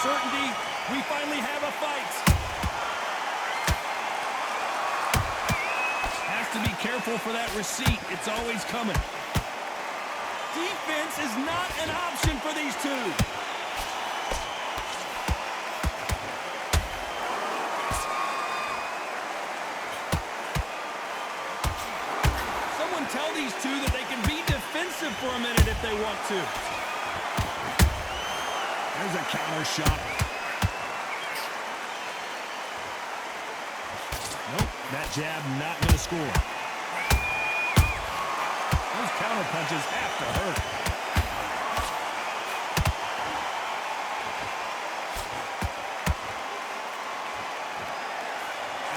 certainty, we finally have a fight. Has to be careful for that receipt. It's always coming. Defense is not an option for these two. Someone tell these two that they can be defensive for a minute if they want to. There's a counter shot. Nope, that jab not going to score. Those counter punches have to hurt.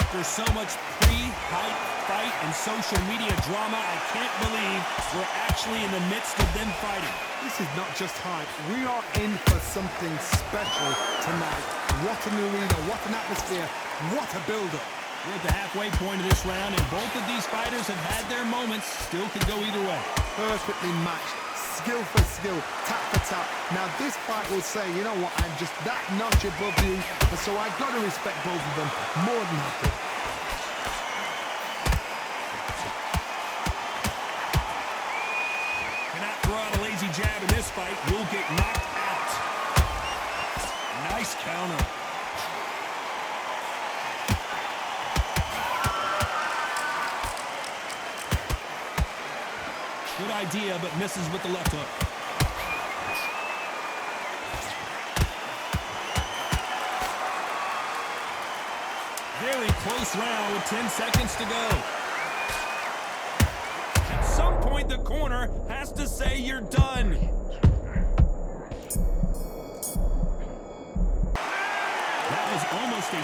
After so much pre-hype fight and social media drama, I can't believe we're actually in the midst of them fighting. This is not just hype. We are in for something special tonight. What an arena, what an atmosphere, what a build-up. We're at the halfway point of this round, and both of these fighters have had their moments. Still could go either way. Perfectly matched, skill for skill, tap for tap. Now this fight will say, you know what, I'm just that notch above you, and so I've got to respect both of them more than happy. Cannot throw out a lazy jab in this fight. You'll get knocked out. Nice counter. Good idea, but misses with the left hook. Very close round with 10 seconds to go. At some point, the corner has to say you're done. That was almost a...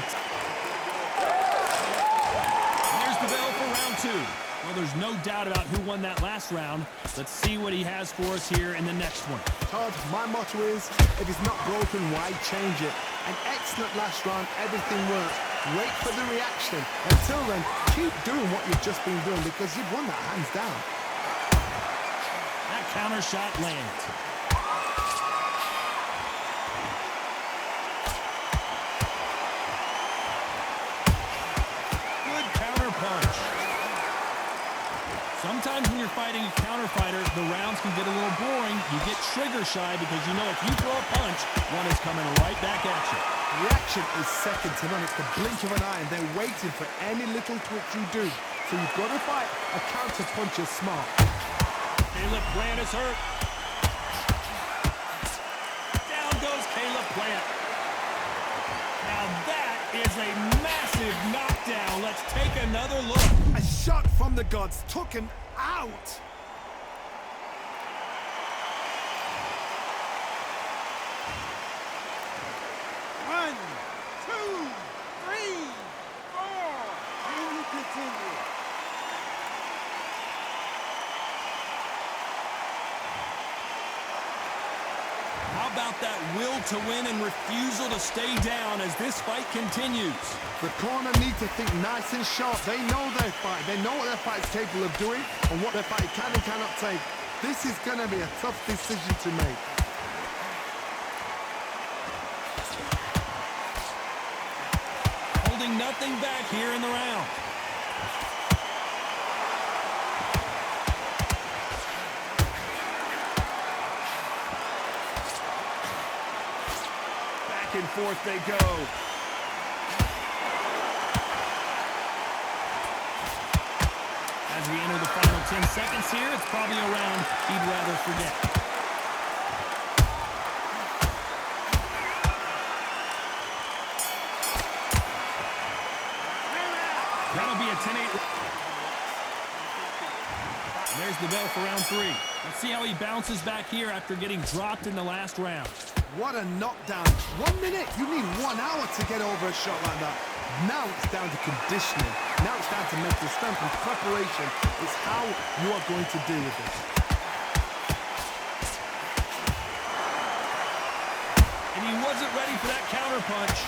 There's the bell for round two. Well, there's no doubt about who won that last round. Let's see what he has for us here in the next one. Todd, my motto is, if it's not broken, why change it? An excellent last round, everything worked. Wait for the reaction. Until then, keep doing what you've just been doing because you've won that hands down. That counter shot lands. Good counter punch. Sometimes when you're fighting a counter fighter, the rounds can get a little boring. You get trigger shy because you know if you throw a punch, one is coming right back at you. Reaction is second to none. It's the blink of an eye, and they're waiting for any little twitch you do. So you've got to fight a counter puncher smart. Caleb Plant is hurt. Down goes Caleb Plant. Now that is a massive knockdown. Let's take another look. A shot from the gods took him out. One, two, three, four. Here we continue. How about that will to win and refusal to stay down as this fight continues? The corner need to think nice and sharp. They know their fight. They know what their fight's capable of doing and what their fight can and cannot take. This is going to be a tough decision to make. Holding nothing back here in the round. Back and forth they go. As we enter the final 10 seconds here, it's probably a round he'd rather forget. That'll be a 10-8. There's the bell for round three. Let's see how he bounces back here after getting dropped in the last round. What a knockdown. 1 minute. You need 1 hour to get over a shot like that. Now it's down to conditioning. Now it's down to mental strength and preparation. It's how you are going to deal with this. And he wasn't ready for that counter punch.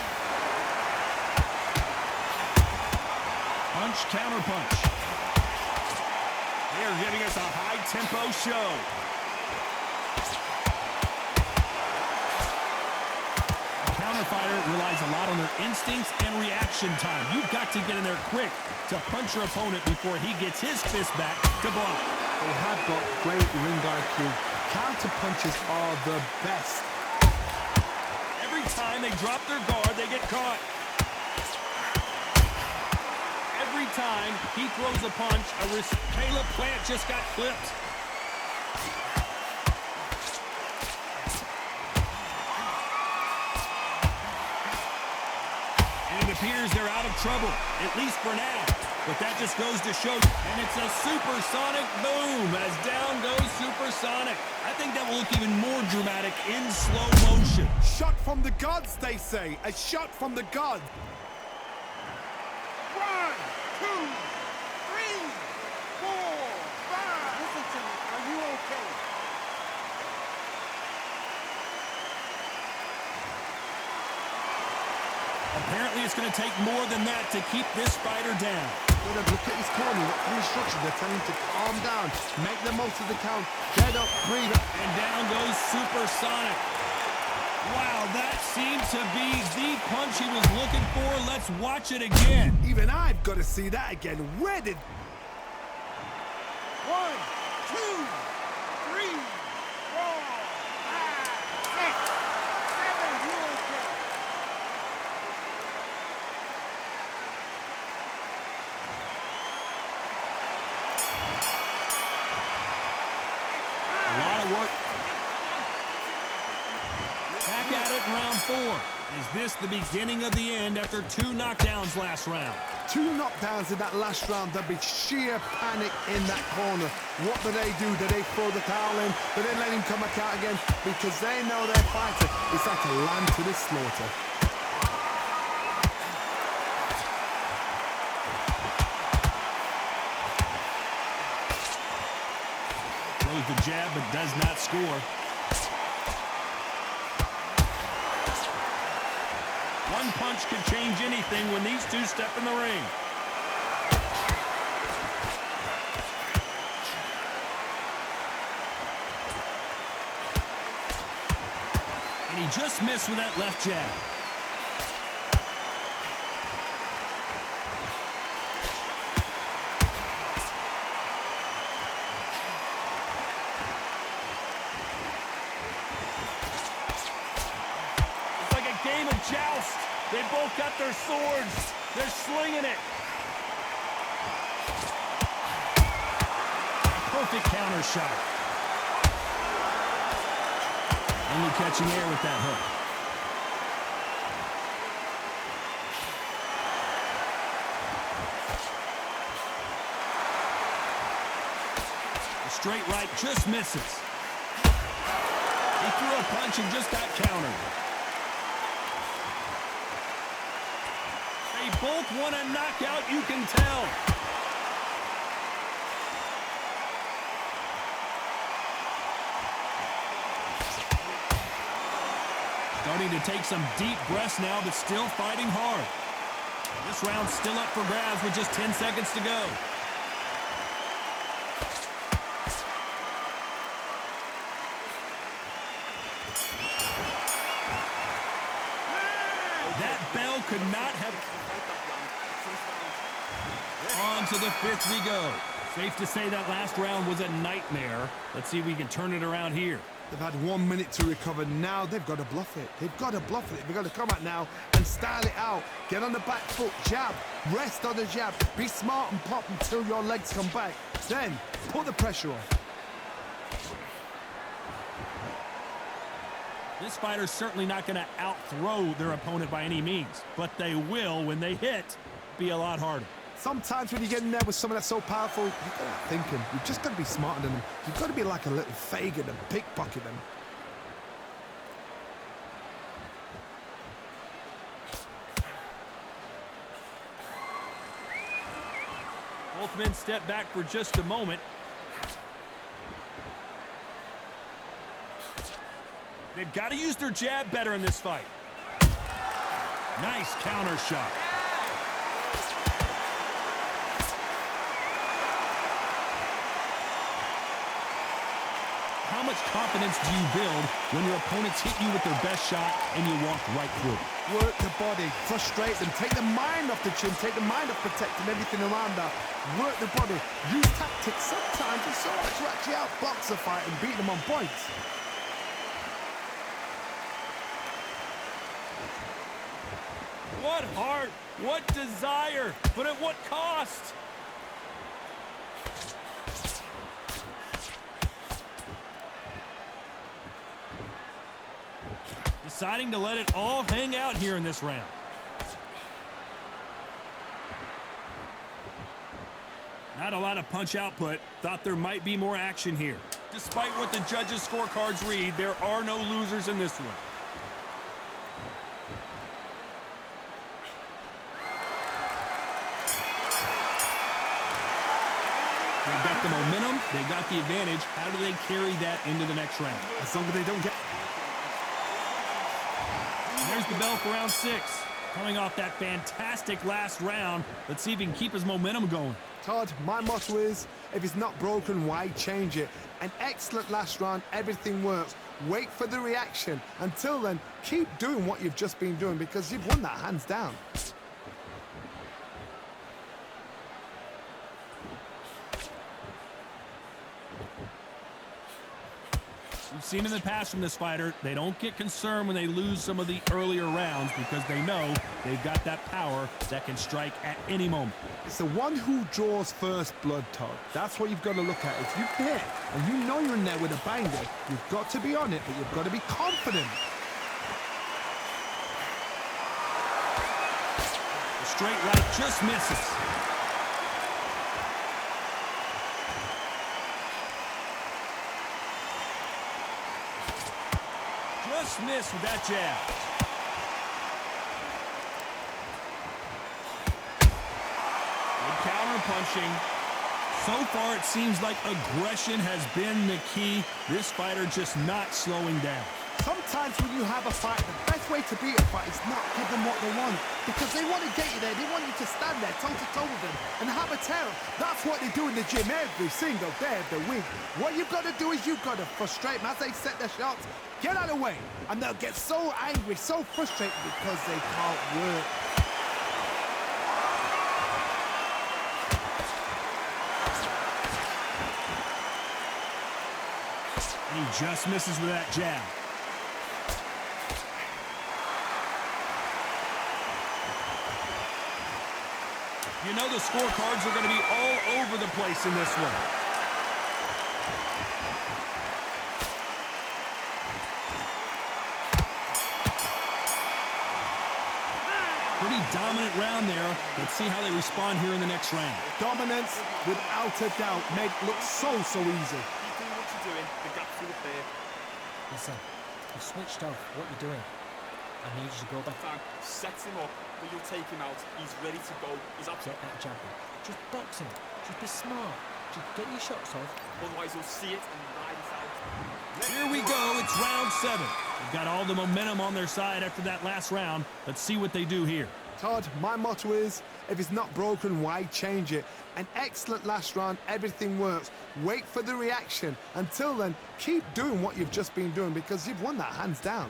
Punch, counter punch. They are giving us a high-tempo show. counter fighter relies a lot on their instincts and reaction time. You've got to get in there quick to punch your opponent before he gets his fist back to block. They have got great ring IQ. Counter punches are the best. Every time they drop their guard, they get caught. Every time he throws a punch, Caleb Plant just got clipped. And it appears they're out of trouble, at least for now. But that just goes to show you. And it's a supersonic boom as down goes Supersonic. I think that will look even more dramatic in slow motion. Shot from the gods, they say. A shot from the gods. 1, 2, 3, 4, 5. Listen to me. Are you okay? Apparently, it's going to take more than that to keep this fighter down. Look at his corner. What kind of instructions? They're telling him to calm down. Make the most of the count. Get up, breathe up. And down goes Supersonic. Wow, that seemed to be the punch he was looking for. Let's watch it again. Even I've got to see that again. Where did... 1, 2, 3, 4, 5, 6, 7. You okay? A lot of work. Back at it in round 4. Is this the beginning of the end after 2 knockdowns last round? 2 knockdowns in that last round? There'll be sheer panic in that corner. What do? Do they throw the towel in? Do they let him come back out again? Because they know their fighter is like a lamb to the slaughter. Throws the jab but does not score. One punch can change anything when these two step in the ring. And he just missed with that left jab. It's like a game of joust. They both got their swords. They're slinging it. Perfect counter shot. Only catching air with that hook. The straight right just misses. He threw a punch and just got countered. They both want a knockout, you can tell. Starting to take some deep breaths now, but still fighting hard. This round's still up for grabs with just 10 seconds to go. That bell could not have... On to the 5th we go. Safe to say that last round was a nightmare. Let's see if we can turn it around here. They've had 1 minute to recover. Now they've got to bluff it. They've got to bluff it. They've got to come out now and style it out. Get on the back foot, jab, rest on the jab. Be smart and pop until your legs come back. Then put the pressure on. This fighter's certainly not going to out-throw their opponent by any means, but they will, when they hit, be a lot harder. Sometimes when you get in there with someone that's so powerful, you've got to think him. You've just got to be smarter than them. You've got to be like a little Fagin and pickpocket them. Both men step back for just a moment. They've got to use their jab better in this fight. Nice counter shot. How much confidence do you build when your opponents hit you with their best shot and you walk right through it? Work the body, frustrate them, take the mind off the chin, take the mind off protecting everything around that. Work the body, use tactics. Sometimes it's so hard to actually outbox a fight and beat them on points. What heart, what desire, but at what cost? Deciding to let it all hang out here in this round. Not a lot of punch output. Thought there might be more action here. Despite what the judges' scorecards read, there are no losers in this one. They got the momentum, they got the advantage. How do they carry that into the next round? As long as they don't get... There's the bell for round 6. Coming off that fantastic last round, let's see if he can keep his momentum going. Todd, my motto is, if it's not broken, why change it? An excellent last round, everything works. Wait for the reaction. Until then, keep doing what you've just been doing because you've won that hands down. We've seen in the past from this fighter, they don't get concerned when they lose some of the earlier rounds because they know they've got that power that can strike at any moment. It's the one who draws first blood, Todd. That's what you've got to look at. If you're there and you know you're in there with a banger, you've got to be on it, but you've got to be confident. The straight right just misses. Just missed with that jab. Good counter punching. So far, it seems like aggression has been the key. This fighter just not slowing down. Sometimes when you have a fight, the best way to beat a fight is not give them what they want. Because they want to get you there. They want you to stand there toe-to-toe with them and have a terror. That's what they do in the gym every single day of the week. What you've got to do is you've got to frustrate them as they set their shots. Get out of the way. And they'll get so angry, so frustrated because they can't work. He just misses with that jab. You know the scorecards are going to be all over the place in this one. Pretty dominant round there. Let's see how they respond here in the next round. Dominance, without a doubt, made it look so easy. Keep doing what you're doing. The gap's still clear. Listen, you've switched off. What you're doing? I need you to go back. Time. Set him up, but you'll take him out. He's ready to go. He's Get absolutely... that jab in. Just box him. Just be smart. Just get your shots off. Otherwise, you'll see it and ride it out. Here we go. It's round 7. They've got all the momentum on their side after that last round. Let's see what they do here. Todd, my motto is, if it's not broken, why change it? An excellent last round, everything works. Wait for the reaction. Until then, keep doing what you've just been doing because you've won that hands down.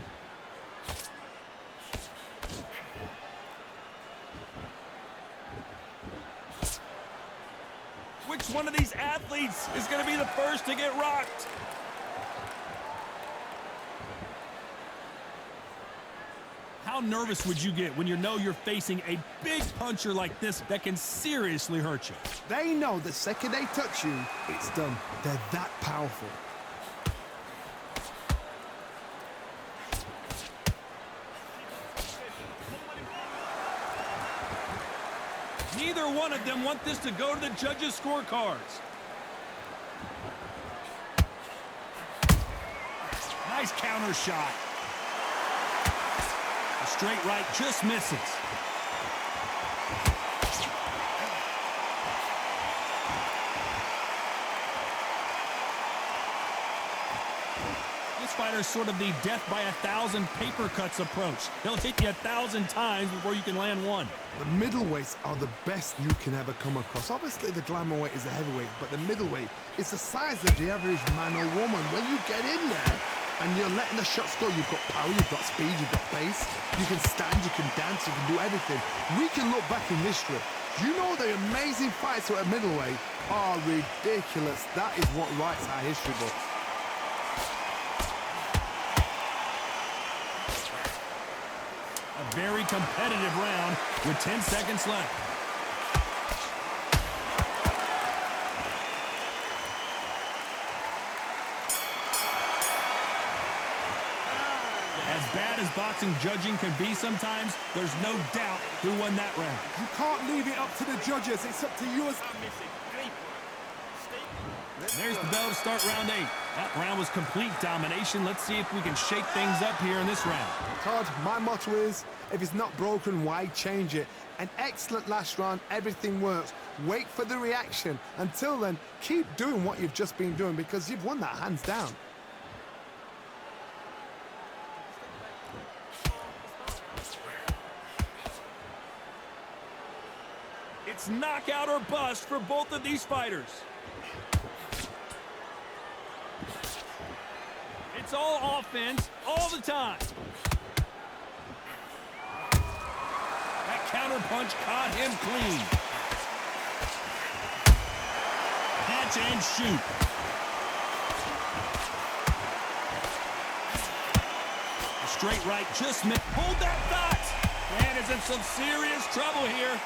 Which one of these athletes is going to be the first to get rocked? How nervous would you get when you know you're facing a big puncher like this that can seriously hurt you? They know the second they touch you, it's done. They're that powerful. Neither one of them want this to go to the judges' scorecards. Nice counter shot. The straight right just misses. This fighter requires sort of the death by 1,000 paper cuts approach. They'll hit you 1,000 times before you can land one. The middleweights are the best you can ever come across. Obviously, the glamour weight is the heavyweight, but the middleweight is the size of the average man or woman. When you get in there and you're letting the shots go, you've got power, you've got speed, you've got pace, you can stand, you can dance, you can do everything. We can look back in history. You know the amazing fights at middleweight are ridiculous. That is what writes our history book. A very competitive round with 10 seconds left. As bad as boxing judging can be sometimes, there's no doubt who won that round. You can't leave it up to the judges. It's up to you as... There's the bell to start round 8. That round was complete domination. Let's see if we can shake things up here in this round. Todd, my motto is, if it's not broken, why change it? An excellent last round, everything works. Wait for the reaction. Until then, keep doing what you've just been doing because you've won that hands down. It's knockout or bust for both of these fighters. It's all offense, all the time. That counter punch caught him clean. Catch and shoot. A straight right just missed. Hold that thought. Man is in some serious trouble here.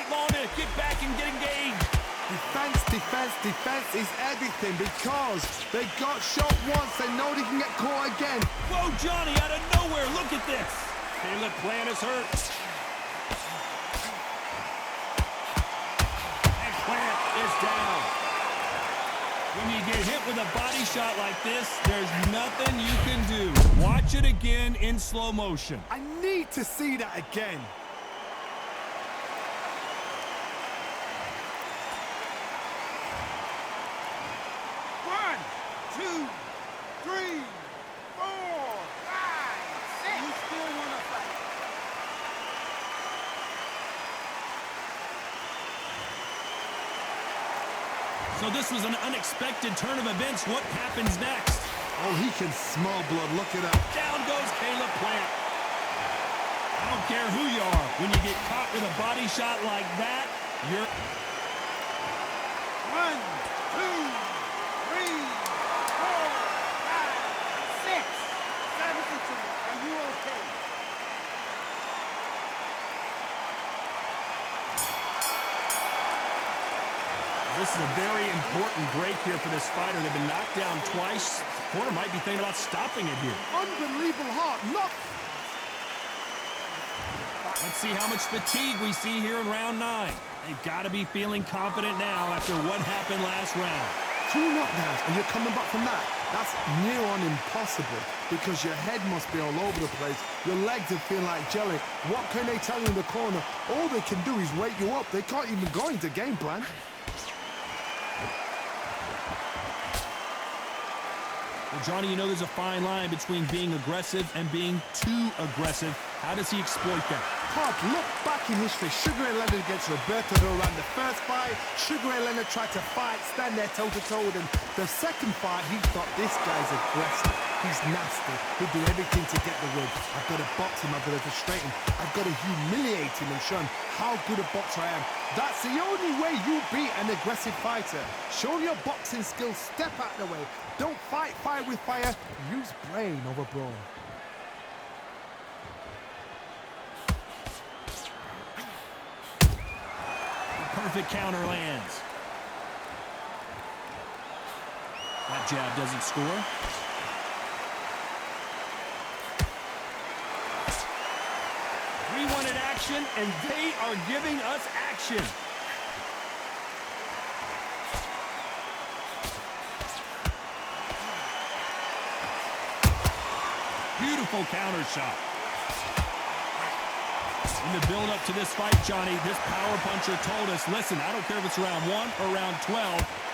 Long to get back and get engaged. Defense, defense, defense is everything because they got shot once. They know they can get caught again. Whoa, Johnny, out of nowhere. Look at this. Caleb Plant is hurt. And Plant is down. When you get hit with a body shot like this, there's nothing you can do. Watch it again in slow motion. I need to see that again. So this was an unexpected turn of events. What happens next? Oh, he can smell blood. Look at that. Down goes Caleb Plant. I don't care who you are. When you get caught with a body shot like that, you're... 1, 2, 3, 4, 5, 6, 72. Are you okay? This is a very important break here for this fighter. They've been knocked down twice. The corner might be thinking about stopping it here. Unbelievable heart. Look. Let's see how much fatigue we see here in round 9. They've got to be feeling confident now after what happened last round. 2 knockdowns and you're coming back from that. That's near on impossible because your head must be all over the place. Your legs are feeling like jelly. What can they tell you in the corner? All they can do is wake you up. They can't even go into game plan. Well, Johnny, you know there's a fine line between being aggressive and being too aggressive. How does he exploit that? Todd, look back in history. Sugar Ray Leonard against Roberto Duran. The first fight, Sugar Ray Leonard tried to fight, stand there toe-to-toe. And the second fight, he thought, this guy's aggressive. He's nasty. He'll do everything to get the win. I've got to box him. I've got to frustrate him. I've got to humiliate him and show him how good a boxer I am. That's the only way you beat an aggressive fighter. Show your boxing skills. Step out of the way. Don't fight fire with fire. Use brain over brawn. Perfect counter lands. That jab doesn't score. We wanted action, and they are giving us action. Beautiful counter shot. In the build-up to this fight, Johnny, this power puncher told us, listen, I don't care if it's round 1 or round 12,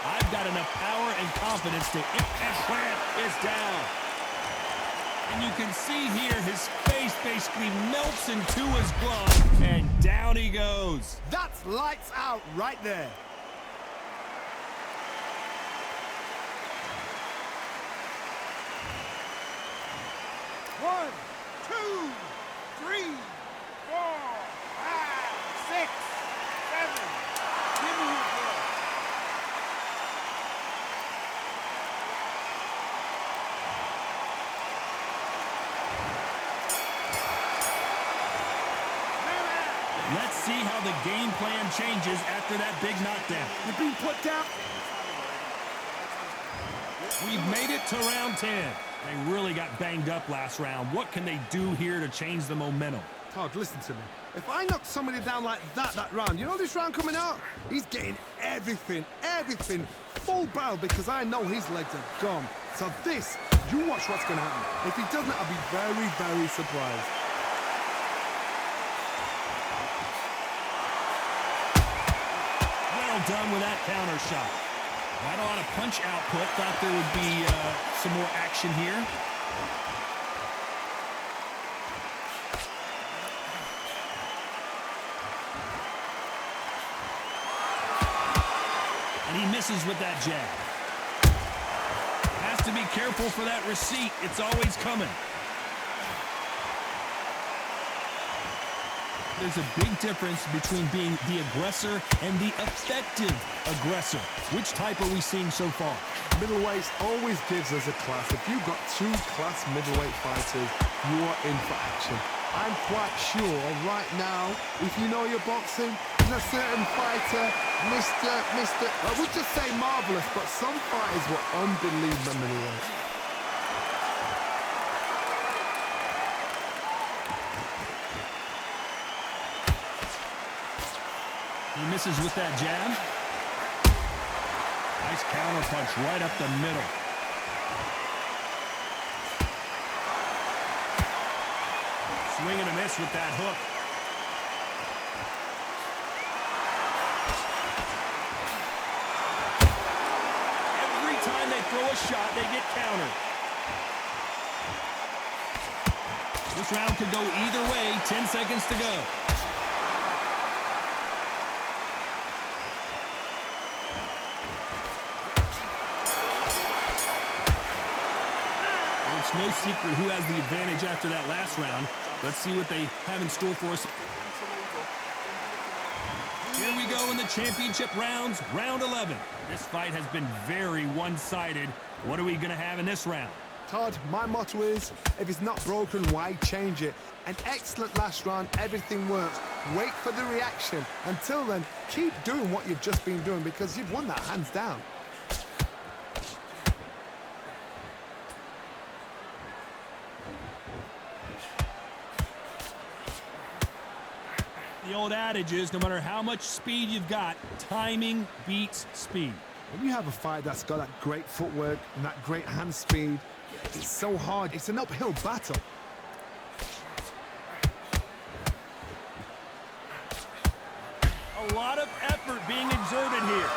I've got enough power and confidence to hit, and Plant is down. And you can see here his face basically melts into his glove, and down he goes. That's lights out right there. One, two, three, 4, 5, 6, 7. Give me your ball. Let's see how the game plan changes after that big knockdown. You've been put down. We've made it to round 10. They really got banged up last round. What can they do here to change the momentum? Todd, listen to me. If I knock somebody down like that round, you know this round coming out? He's getting everything, full barrel, because I know his legs are gone. So this, you watch what's going to happen. If he doesn't, I'll be very, very surprised. Well done with that counter shot. Not a lot of punch output. Thought there would be some more action here. And he misses with that jab. Has to be careful for that receipt. It's always coming. There's a big difference between being the aggressor and the effective aggressor. Which type are we seeing so far? Middleweights always gives us a class. If you've got 2 class middleweight fighters, you are in for action. I'm quite sure right now, if you know your boxing, there's a certain fighter, Mr. I would just say marvelous, but some fighters were unbelievable middleweight. He misses with that jab. Nice counter punch right up the middle. Swing and a miss with that hook. Every time they throw a shot, they get countered. This round could go either way. 10 seconds to go. No secret who has the advantage after that last round. Let's see what they have in store for us. Here we go in the championship rounds, round 11. This fight has been very one-sided. What are we going to have in this round? Todd, my motto is, if it's not broken, why change it? An excellent last round, everything works. Wait for the reaction. Until then, keep doing what you've just been doing, because you've won that hands down. The old adage is, no matter how much speed you've got, timing beats speed. When you have a fight that's got that great footwork and that great hand speed, it's so hard. It's an uphill battle. A lot of effort being exerted here.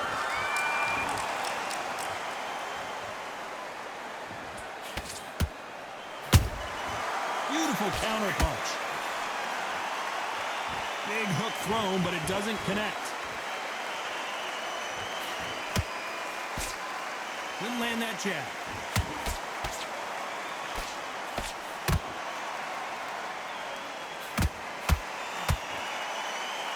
Beautiful counter punch. Big hook thrown, but it doesn't connect. Didn't land that jab.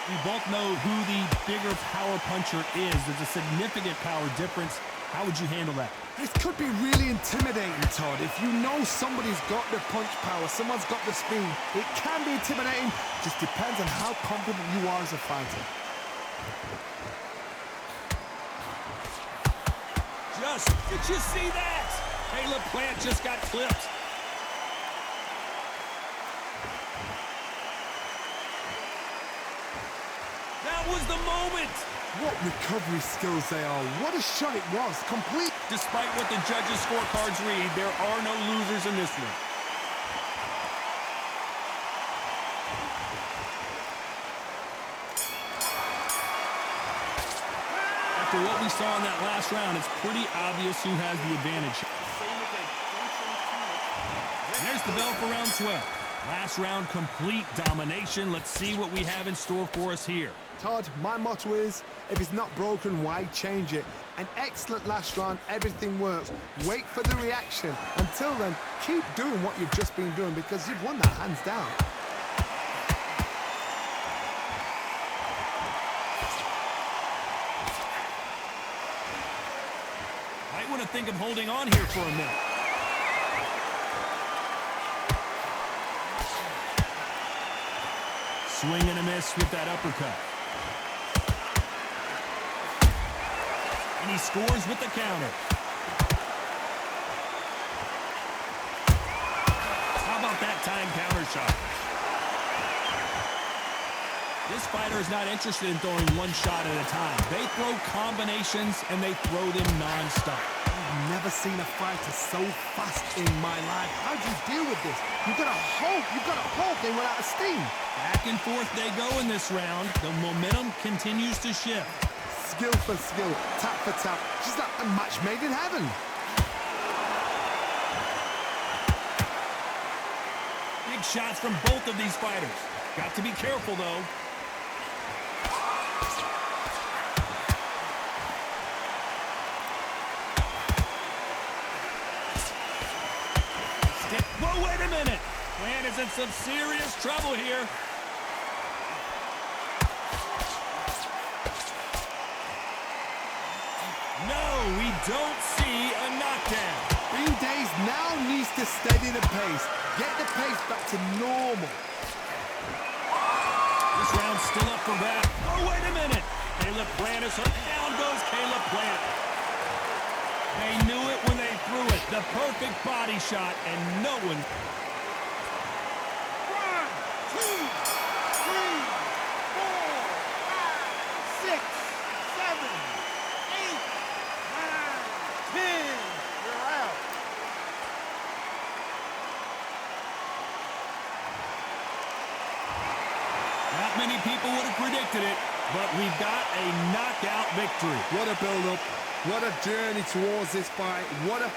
We both know who the bigger power puncher is. There's a significant power difference. How would you handle that? This could be really intimidating, Todd. If you know somebody's got the punch power, someone's got the speed, it can be intimidating. Just depends on how confident you are as a fighter. Did you see that? Caleb Plant just got clipped. That was the moment. What recovery skills they are. What a shot it was. Complete. Despite what the judges' scorecards read, there are no losers in this one. what we saw in that last round, it's pretty obvious who has the advantage. And there's the bell for round 12. Last round, complete domination. Let's see what we have in store for us here. Todd, my motto is, if it's not broken, why change it? An excellent last round, everything works. Wait for the reaction. Until then, keep doing what you've just been doing because you've won that hands down. Might want to think of holding on here for a minute. Swing and a miss with that uppercut. And he scores with the counter. How about that time counter shot? This fighter is not interested in throwing one shot at a time. They throw combinations and they throw them non-stop. I've never seen a fighter so fast in my life. How do you deal with this? You've got to hope they run out of steam. Back and forth they go in this round. The momentum continues to shift. Skill for skill, tap for tap. Just like a match made in heaven. Big shots from both of these fighters. Got to be careful, though. Whoa, wait a minute. Man is in some serious trouble here. No, we don't see a knockdown. Green Days now needs to steady the pace. Get the pace back to normal. This round's still up for grabs. Oh, wait a minute. Caleb Plant is hurt. Down goes Caleb Plant. They knew it when they threw it. The perfect body shot, and no one... 1, 2, 3, 4, 5, 6, 7, 8, 9, 10. You're out. Not many people would have predicted it, but we've got a knockout victory. What a build-up. What a journey towards this fight. What a